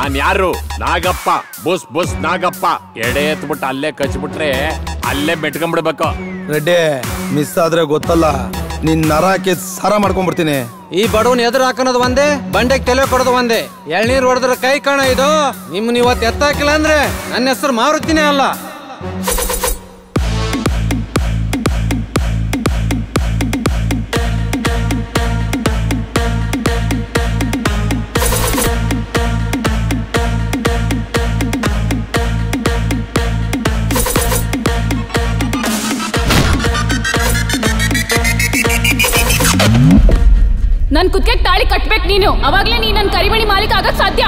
ನಾನ್ ಯಾರು? ನಾಗಪ್ಪ, ಬುಸ್ ಬುಸ್ ನಾಗಪ್ಪ. ಎಡೆ ಎತ್ಬಿಟ್ಟು ಅಲ್ಲೇ ಕಚ್ಬಿಟ್ರೆ ಅಲ್ಲೇ ಮೆಟ್ಕೊಂಡ್ಬಿಡ್ಬೇಕು. ರೆಡ್ಡಿ, ಮಿಸ್ ಆದ್ರೆ ಗೊತ್ತಲ್ಲ, ನಿನ್ ನರಾಕಿ ಸಾರ ಮಾಡ್ಕೊಂಡ್ಬಿಡ್ತೀನಿ. ಈ ಬಡವನ್ ಎದುರು ಹಾಕೋದು ಒಂದೇ, ಬಂಡೆಗೆ ತಲೆ ಕೊಡೋದು ಒಂದೇ. ಎಳ್ನೀರ್ ಹೊಡೆದ್ರೆ ಕೈ ಕಾಣ ಇದು. ನಿಮ್ಮನ್ನ ಇವತ್ತು ಎತ್ತಾಕಿಲ್ಲ ಅಂದ್ರೆ ನನ್ನ ಹೆಸರು ಮಾರುತ್ತೀನಿ ಅಲ್ಲ. ನನ್ ಕುತ್ತಿಗೆ ತಾಳಿ ಕಟ್ಬೇಕು ನೀನು, ಅವಾಗ್ಲೇ ನೀ ನನ್ ಕರಿಮಣಿ ಮಾಲೀಕ ಆಗಕ್ ಸಾಧ್ಯ.